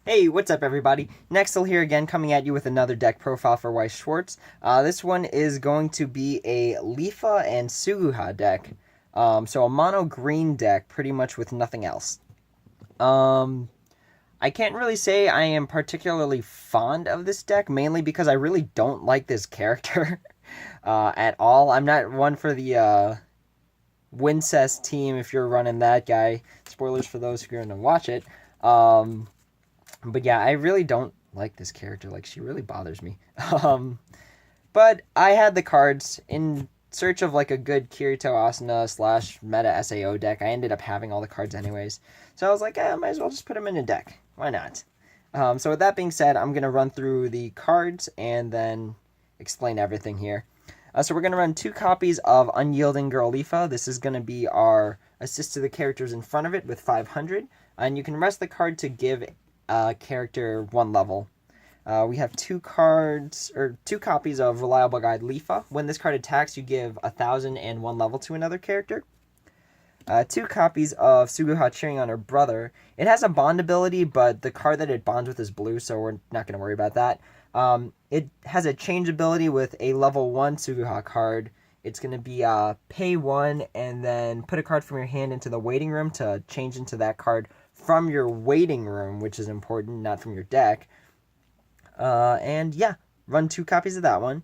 Hey, what's up everybody? Nextel here again, coming at you with another deck profile for Weiss Schwarz. This one is going to be a Leafa and Suguha deck. So a mono green deck, pretty much with nothing else. I can't really say I am particularly fond of this deck, mainly because I really don't like this character at all. I'm not one for the Wincest team if you're running that guy. Spoilers for those who are going to watch it. But yeah, I really don't like this character. Like, she really bothers me. But I had the cards in search of like a good Kirito Asuna / meta SAO deck. I ended up having all the cards anyways. So I was like, I might as well just put them in a deck. Why not? So with that being said, I'm going to run through the cards and then explain everything here. So we're going to run 2 copies of Unyielding Girl Leafa. This is going to be our assist to the characters in front of it with 500. And you can rest the card to give character 1 level. We have 2 copies of Reliable Guide Leafa. When this card attacks, you give 1,001 level to another character. 2 copies of Suguha cheering on her brother. It has a bond ability, but the card that it bonds with is blue, so we're not going to worry about that. It has a change ability with a level 1 Suguha card. It's going to be pay 1 and then put a card from your hand into the waiting room to change into that card from your waiting room, which is important, not from your deck. And yeah, run 2 copies of that one.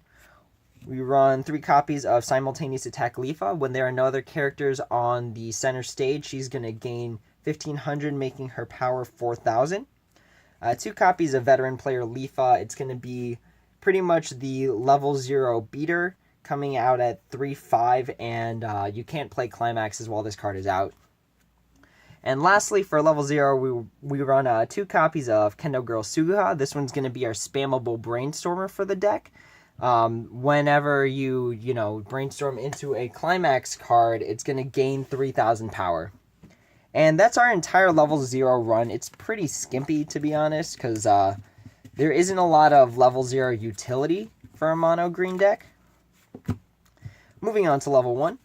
We run 3 copies of Simultaneous Attack Leafa. When there are no other characters on the center stage, she's going to gain 1,500, making her power 4,000. 2 copies of Veteran Player Leafa. It's going to be pretty much the level 0 beater, coming out at 3/5, and you can't play Climaxes while this card is out. And lastly, for level 0, we run 2 copies of Kendo Girl Suguha. This one's going to be our spammable Brainstormer for the deck. Whenever you brainstorm into a Climax card, it's going to gain 3,000 power. And that's our entire level 0 run. It's pretty skimpy, to be honest, because there isn't a lot of level 0 utility for a mono green deck. Moving on to level 1.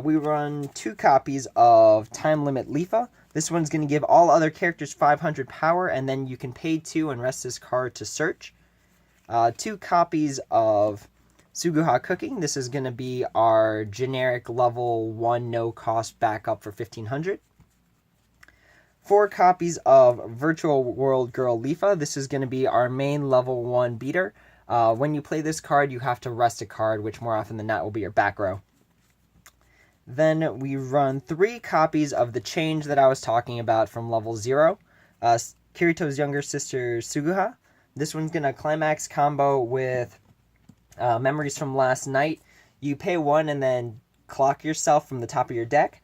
We run 2 copies of Time Limit Leafa. This one's going to give all other characters 500 power, and then you can pay 2 and rest this card to search. 2 copies of Suguha Cooking. This is going to be our generic level 1 no-cost backup for 1,500. 4 copies of Virtual World Girl Leafa. This is going to be our main level 1 beater. When you play this card, you have to rest a card, which more often than not will be your back row. Then we run 3 copies of the change that I was talking about from level 0. Kirito's younger sister, Suguha. This one's going to Climax combo with Memories from Last Night. You pay 1 and then clock yourself from the top of your deck.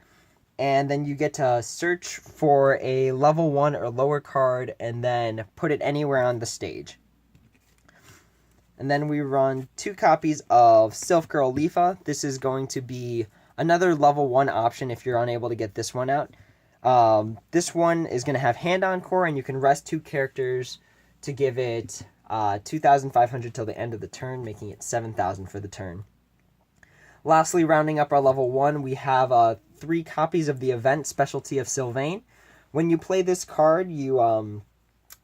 And then you get to search for a level 1 or lower card and then put it anywhere on the stage. And then we run 2 copies of Sylph Girl Leafa. This is going to be another level 1 option if you're unable to get this one out. This one is going to have Hand Encore, and you can rest 2 characters to give it 2,500 till the end of the turn, making it 7,000 for the turn. Lastly, rounding up our level 1, we have 3 copies of the event Specialty of Sylvain. When you play this card, you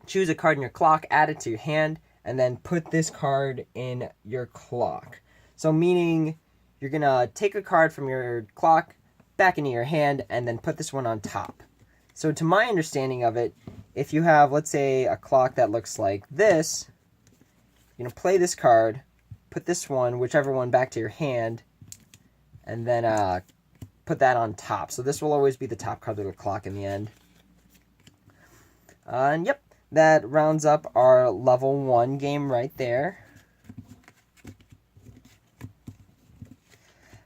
choose a card in your clock, add it to your hand, and then put this card in your clock. So meaning you're going to take a card from your clock back into your hand and then put this one on top. So to my understanding of it, if you have, let's say, a clock that looks like this, you're going to play this card, put this one, whichever one, back to your hand, and then put that on top. So this will always be the top card of the clock in the end. And yep, that rounds up our level 1 game right there.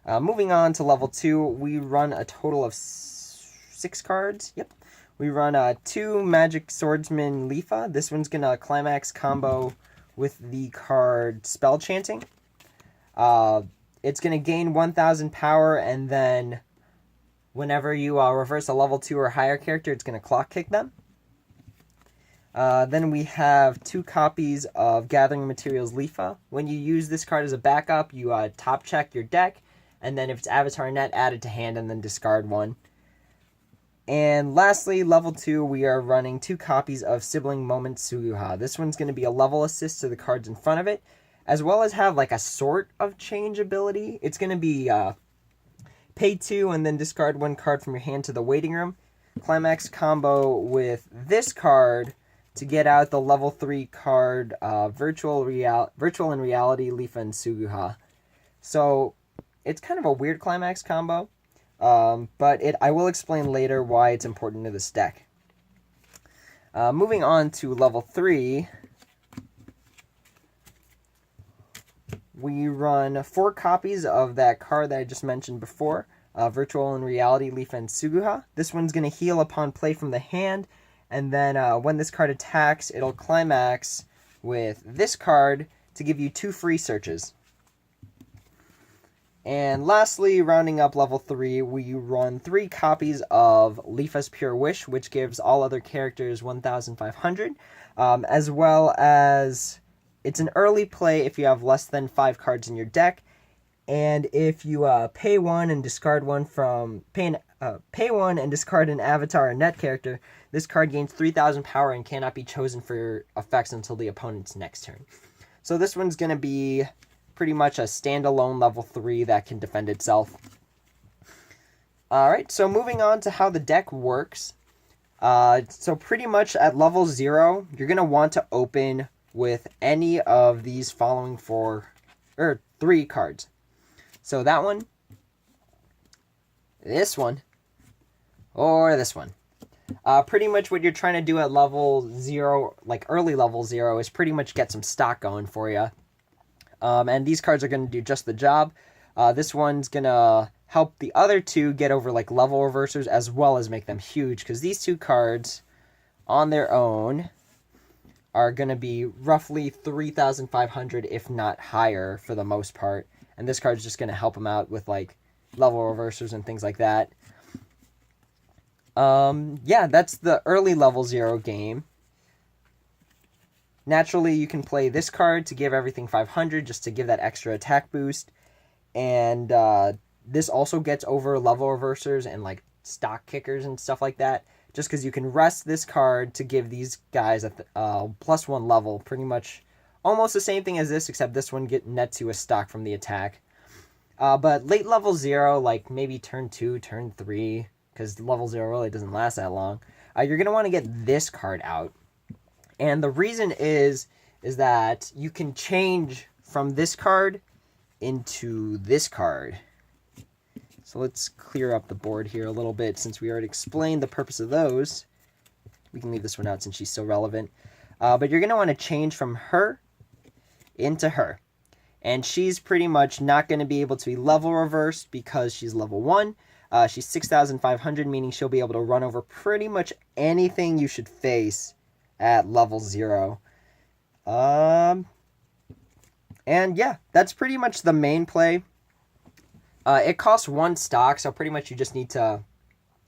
Moving on to level 2, we run a total of 6 cards. Yep. We run 2 Magic Swordsman Leafa. This one's going to Climax combo with the card Spell Chanting. It's going to gain 1,000 power, and then whenever you reverse a level 2 or higher character, it's going to clock kick them. Then we have 2 copies of Gathering Materials Leafa. When you use this card as a backup, you top check your deck, and then if it's Avatar Net, add it to hand and then discard 1. And lastly, level 2, we are running 2 copies of Sibling Moment Suguha. This one's going to be a level assist to the cards in front of it, as well as have like a sort of change ability. It's going to be pay 2 and then discard 1 card from your hand to the waiting room. Climax combo with this card to get out the level 3 card, Virtual in Reality, Leafa, and Suguha. So it's kind of a weird Climax combo. But I will explain later why it's important to this deck. Moving on to level 3, we run 4 copies of that card that I just mentioned before, Virtual in Reality, Leafa, and Suguha. This one's going to heal upon play from the hand, and then when this card attacks, it'll climax with this card to give you 2 free searches. And lastly, rounding up level 3, we run 3 copies of Leafa's Pure Wish, which gives all other characters 1,500, as well as it's an early play if you have less than 5 cards in your deck, and if you pay 1 and discard 1 from pay 1 and discard an avatar or net character, this card gains 3,000 power and cannot be chosen for effects until the opponent's next turn. So this one's going to be pretty much a standalone level 3 that can defend itself. Alright, so moving on to how the deck works. So pretty much at level 0, you're going to want to open with any of these following 3 cards. So that one, this one, or this one. Pretty much what you're trying to do at level 0, like early level 0, is pretty much get some stock going for you. And these cards are going to do just the job. This one's going to help the other 2 get over like level reversers as well as make them huge, because these 2 cards on their own are going to be roughly 3,500 if not higher for the most part. And this card's just going to help them out with like level reversers and things like that. Yeah, that's the early level 0 game. Naturally, you can play this card to give everything 500, just to give that extra attack boost. And this also gets over level reversers and like stock kickers and stuff like that, just because you can rest this card to give these guys a +1 level. Pretty much almost the same thing as this, except this one nets you a stock from the attack. But late level 0, like maybe turn 2, turn 3, because level 0 really doesn't last that long, you're going to want to get this card out. And the reason is that you can change from this card into this card. So let's clear up the board here a little bit, since we already explained the purpose of those. We can leave this one out since she's so relevant. But you're going to want to change from her into her. And she's pretty much not going to be able to be level reversed because she's level 1. She's 6,500, meaning she'll be able to run over pretty much anything you should face at level 0. And yeah, that's pretty much the main play. It costs 1 stock, so pretty much you just need to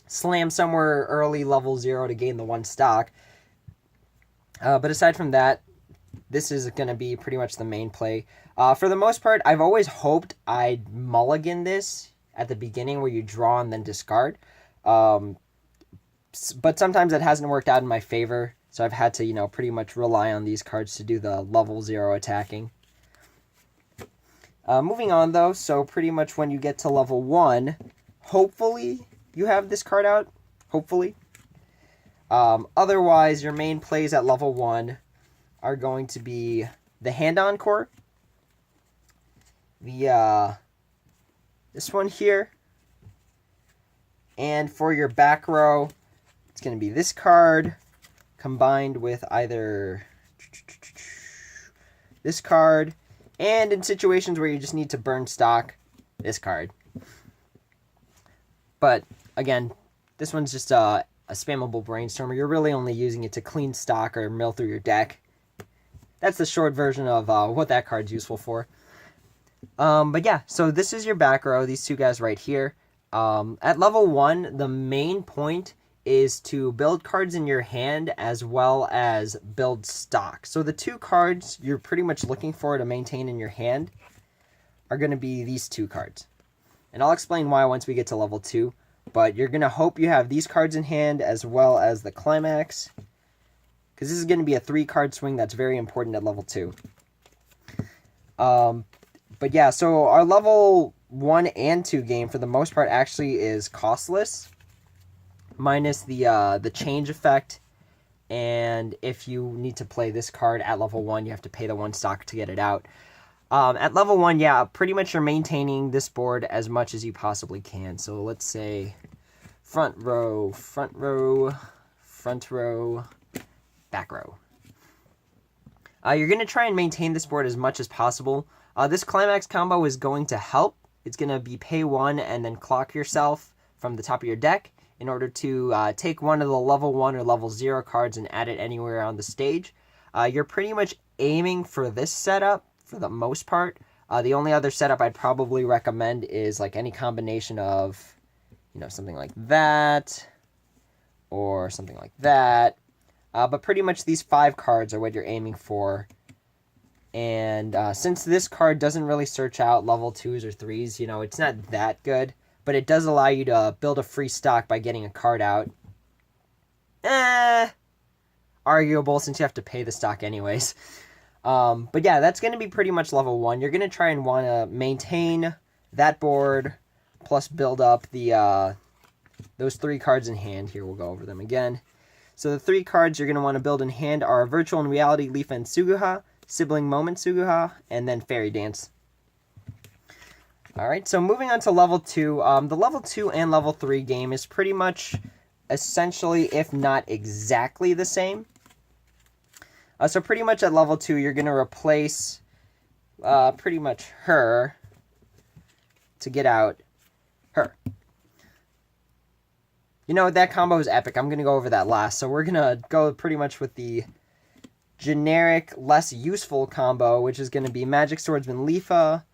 slam somewhere early level 0 to gain the 1 stock. But aside from that, this is going to be pretty much the main play. For the most part, I've always hoped I'd mulligan this at the beginning where you draw and then discard. But sometimes it hasn't worked out in my favor. So I've had to, pretty much rely on these cards to do the level 0 attacking. Moving on, though, so pretty much when you get to level 1, hopefully you have this card out. Hopefully. Otherwise, your main plays at level 1 are going to be the Hand Encore, this one here, and for your back row, it's going to be this card, combined with either this card, and in situations where you just need to burn stock, this card. But, again, this one's just a spammable brainstormer. You're really only using it to clean stock or mill through your deck. That's the short version of what that card's useful for. But yeah, so this is your back row, these 2 guys right here. At level 1, the main point is to build cards in your hand as well as build stock. So the 2 cards you're pretty much looking for to maintain in your hand are going to be these 2 cards. And I'll explain why once we get to level 2. But you're going to hope you have these cards in hand as well as the Climax. Because this is going to be a 3-card swing that's very important at level 2. But yeah, so our level 1 and 2 game, for the most part, actually is costless. Minus the change effect. And if you need to play this card at level 1, you have to pay the 1 stock to get it out. At level 1, yeah, pretty much you're maintaining this board as much as you possibly can. So let's say front row, front row, front row, back row. You're going to try and maintain this board as much as possible. This Climax combo is going to help. It's going to be pay 1 and then clock yourself from the top of your deck in order to take one of the level 1 or level 0 cards and add it anywhere on the stage. You're pretty much aiming for this setup for the most part. The only other setup I'd probably recommend is like any combination of, you know, something like that or something like that. But pretty much these 5 cards are what you're aiming for. And since this card doesn't really search out level 2s or 3s, you know, it's not that good. But it does allow you to build a free stock by getting a card out. Arguable since you have to pay the stock anyways. But yeah, that's going to be pretty much level 1. You're going to try and want to maintain that board, plus build up the those 3 cards in hand. Here, we'll go over them again. So the 3 cards you're going to want to build in hand are Virtual and Reality, Leafa and Suguha, Sibling Moment Suguha, and then Fairy Dance. Alright, so moving on to level 2. The level 2 and level 3 game is pretty much essentially, if not exactly the same. So pretty much at level 2, you're going to replace pretty much her to get out her. You know, that combo is epic. I'm going to go over that last. So we're going to go pretty much with the generic, less useful combo, which is going to be Magic Swordsman Leafa,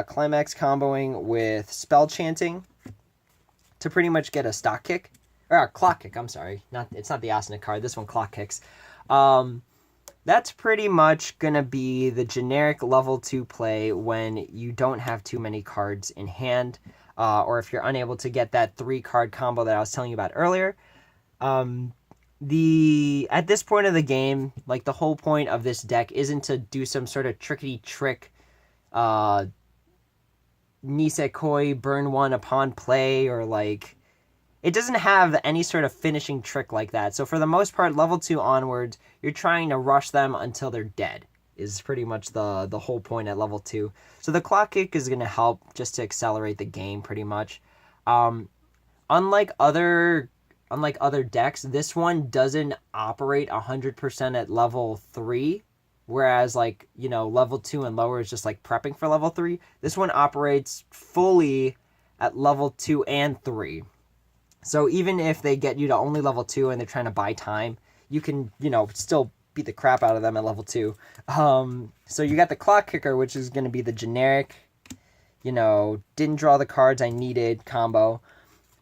Climax comboing with Spell Chanting to pretty much get a stock kick. Or a clock kick, I'm sorry. It's not the Asana card. This one clock kicks. That's pretty much going to be the generic level 2 play when you don't have too many cards in hand, or if you're unable to get that 3-card combo that I was telling you about earlier. At this point of the game, like the whole point of this deck isn't to do some sort of tricky trick, Nisekoi, burn 1 upon play, or like... It doesn't have any sort of finishing trick like that. So for the most part, level 2 onwards, you're trying to rush them until they're dead, is pretty much the whole point at level 2. So the clock kick is going to help just to accelerate the game pretty much. Unlike other decks, this one doesn't operate 100% at level 3. Whereas, like, you know, level 2 and lower is just like prepping for level 3. This one operates fully at level 2 and 3. So even if they get you to only level 2 and they're trying to buy time, you can, you know, still beat the crap out of them at level 2. So you got the clock kicker, which is going to be the generic, you know, didn't draw the cards I needed combo.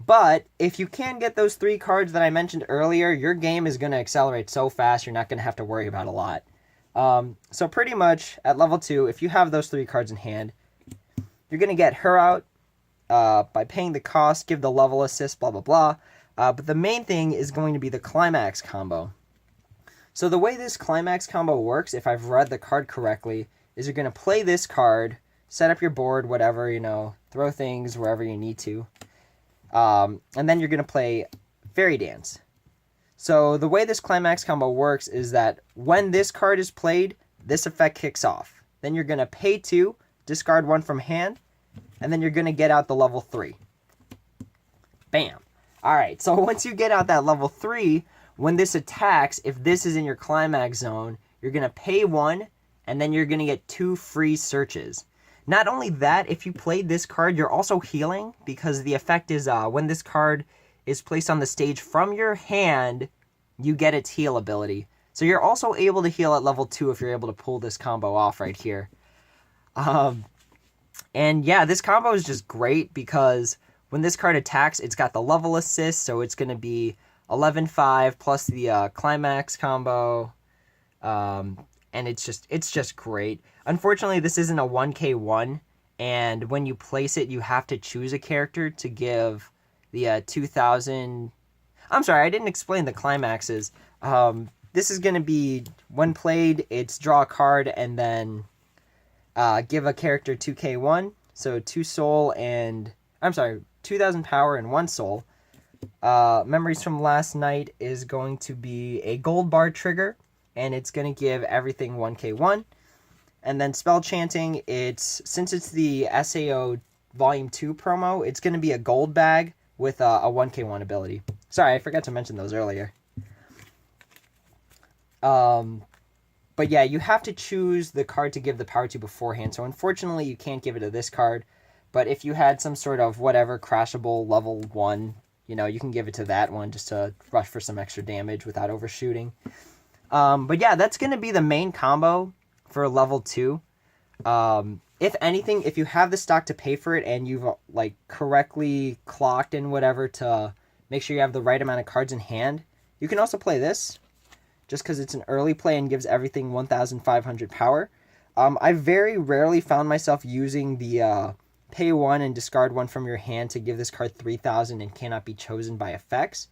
But if you can get those 3 cards that I mentioned earlier, your game is going to accelerate so fast you're not going to have to worry about a lot. So pretty much at level 2, if you have those 3 cards in hand, you're going to get her out. By paying the cost, give the level assist, blah, blah, blah. But the main thing is going to be the Climax combo. So the way this Climax combo works, if I've read the card correctly, is you're going to play this card, set up your board, whatever, you know, throw things wherever you need to. And then you're going to play Fairy Dance. So the way this Climax combo works is that when this card is played, this effect kicks off. Then you're going to pay 2, discard 1 from hand, and then you're going to get out the level 3. Bam. Alright, so once you get out that level 3, when this attacks, if this is in your Climax zone, you're going to pay 1, and then you're going to get 2 free searches. Not only that, if you played this card, you're also healing, because the effect is when this card is placed on the stage from your hand, you get its heal ability. So you're also able to heal at level 2 if you're able to pull this combo off right here. And yeah, this combo is just great because when this card attacks, it's got the level assist, so it's going to be 11-5 plus the Climax combo, and it's just great. Unfortunately, this isn't a 1k1, and when you place it, you have to choose a character to give the 2000. I'm sorry, I didn't explain the climaxes. This is going to be, when played, it's draw a card and then give a character 2k1. So 2 soul and, I'm sorry, 2000 power and 1 soul. Memories from Last Night is going to be a gold bar trigger, and it's going to give everything 1k1. And then Spell Chanting, since it's the SAO Volume 2 promo, it's going to be a gold bag with a 1k1 ability. Sorry, I forgot to mention those earlier. But yeah, you have to choose the card to give the power to beforehand. So unfortunately, you can't give it to this card. But if you had some sort of whatever crashable level 1, you can give it to that one just to rush for some extra damage without overshooting. But yeah, that's going to be the main combo for level 2. If anything, if you have the stock to pay for it and you've correctly clocked and whatever to make sure you have the right amount of cards in hand, you can also play this, just because it's an early play and gives everything 1,500 power. I very rarely found myself using the pay 1 and discard 1 from your hand to give this card 3,000 and cannot be chosen by effects.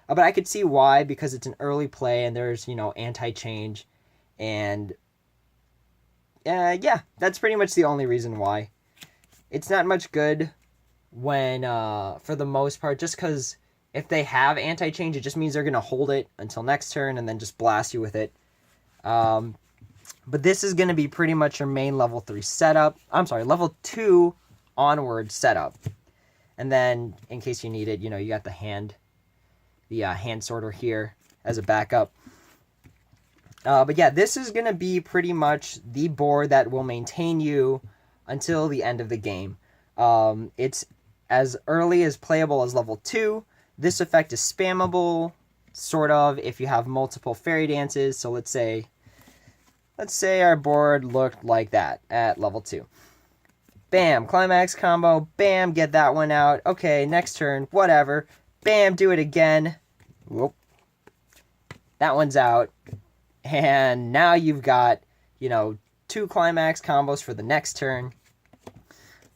But I could see why, because it's an early play and there's, anti-change. And yeah, that's pretty much the only reason why. It's not much good when, for the most part, just because if they have anti-change, it just means they're going to hold it until next turn and then just blast you with it. But this is going to be pretty much your main level 3 setup. I'm sorry, level 2 onward setup. And then, in case you need it, you got the hand sorter here as a backup. But yeah, this is going to be pretty much the board that will maintain you until the end of the game. It's as early as playable as level 2. This effect is spammable, sort of, if you have multiple fairy dances. So let's say our board looked like that at level 2. Bam, climax combo, bam, get that one out. Okay, next turn, whatever. Bam, do it again. Whoop. That one's out. And now you've got, 2 climax combos for the next turn.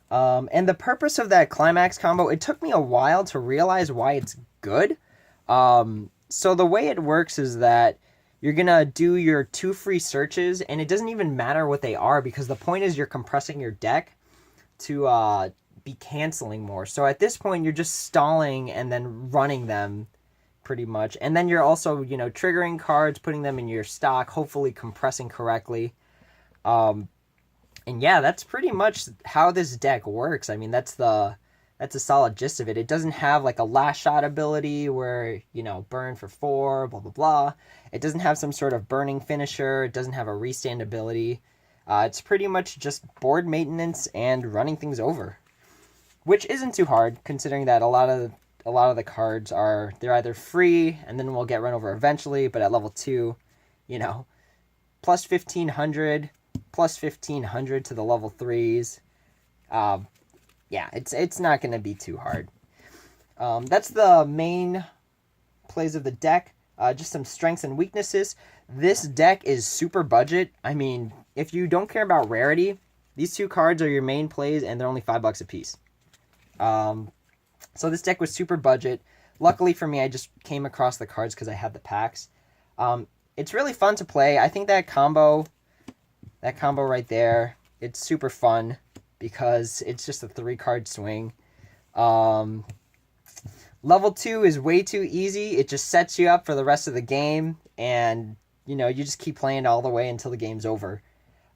And the purpose of that climax combo, it took me a while to realize why it's good. So the way it works is that you're going to do your 2 free searches, and it doesn't even matter what they are, because the point is you're compressing your deck to be canceling more. So at this point, you're just stalling and then running them pretty much. And then you're also, triggering cards, putting them in your stock, hopefully compressing correctly. And yeah, that's pretty much how this deck works. I mean, that's a solid gist of it. It doesn't have a last shot ability where, burn for 4, blah, blah, blah. It doesn't have some sort of burning finisher. It doesn't have a restand ability. It's pretty much just board maintenance and running things over, which isn't too hard, considering that a lot of the cards they're either free and then will get run over eventually, but at level 2, plus 1,500, plus 1,500 to the level 3s. Yeah, it's not going to be too hard. That's the main plays of the deck. Just some strengths and weaknesses. This deck is super budget. I mean, if you don't care about rarity, these 2 cards are your main plays, and they're only $5 a piece. So this deck was super budget. Luckily for me, I just came across the cards because I had the packs. It's really fun to play. I think that combo right there, it's super fun because it's just a 3-card swing. Level 2 is way too easy. It just sets you up for the rest of the game, and you just keep playing all the way until the game's over.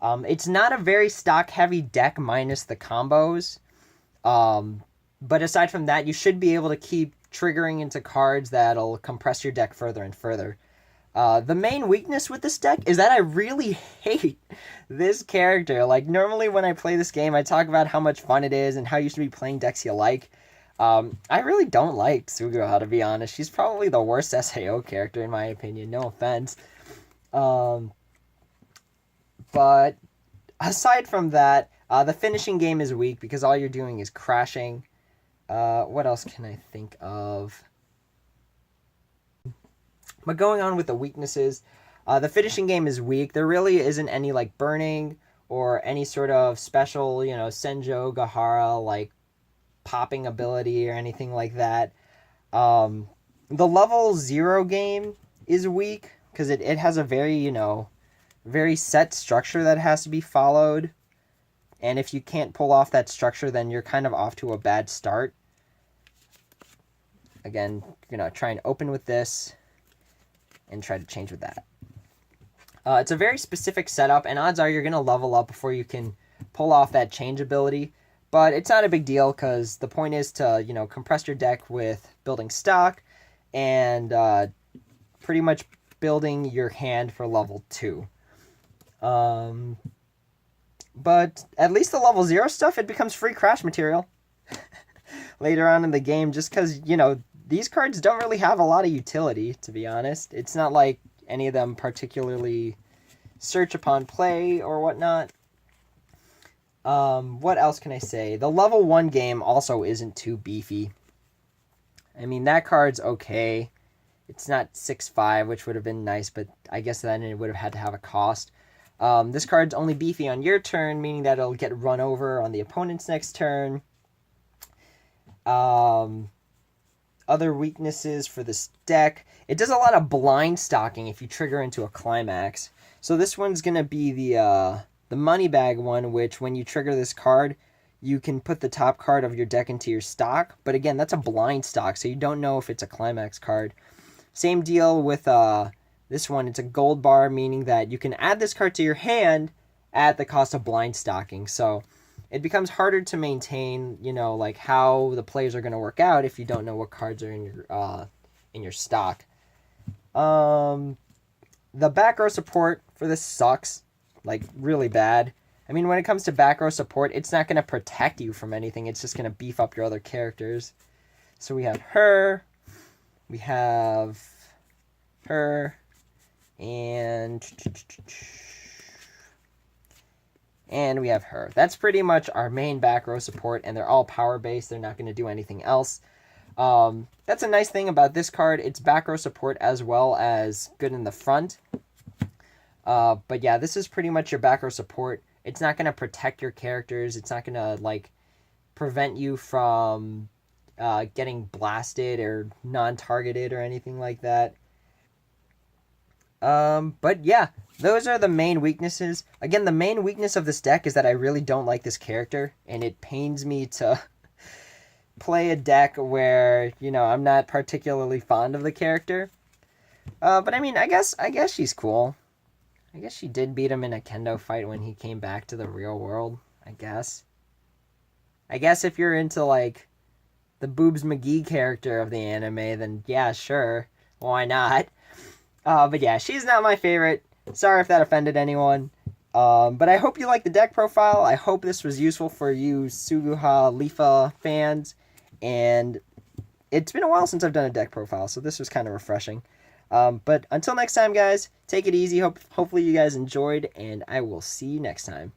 It's not a very stock-heavy deck minus the combos. But aside from that, you should be able to keep triggering into cards that'll compress your deck further and further. The main weakness with this deck is that I really hate this character. Normally when I play this game, I talk about how much fun it is and how you should be playing decks you like. I really don't like Suguha, to be honest. She's probably the worst SAO character, in my opinion. No offense. But aside from that, the finishing game is weak because all you're doing is crashing. What else can I think of? But going on with the weaknesses, the finishing game is weak. There really isn't any burning or any sort of special, Senjo Gahara popping ability or anything like that. The level 0 game is weak because it has a very, very set structure that has to be followed. And if you can't pull off that structure, then you're kind of off to a bad start. Again, try and open with this and try to change with that. It's a very specific setup, and odds are you're going to level up before you can pull off that change ability. But it's not a big deal because the point is to, compress your deck with building stock and pretty much building your hand for level 2. But at least the level 0 stuff, it becomes free crash material later on in the game, just because, these cards don't really have a lot of utility, to be honest. It's not like any of them particularly search upon play or whatnot. What else can I say? The level 1 game also isn't too beefy. I mean, that card's okay. It's not 6/5, which would have been nice, but I guess then it would have had to have a cost. This card's only beefy on your turn, meaning that it'll get run over on the opponent's next turn. Other weaknesses for this deck. It does a lot of blind stocking if you trigger into a Climax. So this one's going to be the money bag one, which when you trigger this card, you can put the top card of your deck into your stock. But again, that's a blind stock, so you don't know if it's a Climax card. Same deal with this one. It's a gold bar, meaning that you can add this card to your hand at the cost of blind stocking. So it becomes harder to maintain, like how the plays are going to work out if you don't know what cards are in your stock. The back row support for this sucks, like really bad. I mean, when it comes to back row support, it's not going to protect you from anything. It's just going to beef up your other characters. So we have her, we have her, and we have her. That's pretty much our main back row support, and they're all power based. They're not going to do anything else. That's a nice thing about this card. It's back row support as well as good in the front. But yeah, this is pretty much your back row support. It's not going to protect your characters. It's not going to prevent you from getting blasted or non-targeted or anything like that. But yeah, those are the main weaknesses. Again, the main weakness of this deck is that I really don't like this character, and it pains me to play a deck where, I'm not particularly fond of the character. But I mean, I guess she's cool. I guess she did beat him in a kendo fight when he came back to the real world, I guess. I guess if you're into, the Boobs McGee character of the anime, then yeah, sure. Why not? But yeah, she's not my favorite. Sorry if that offended anyone. But I hope you like the deck profile. I hope this was useful for you Suguha Leafa fans. And it's been a while since I've done a deck profile, so this was kind of refreshing. But until next time, guys, take it easy. Hopefully you guys enjoyed, and I will see you next time.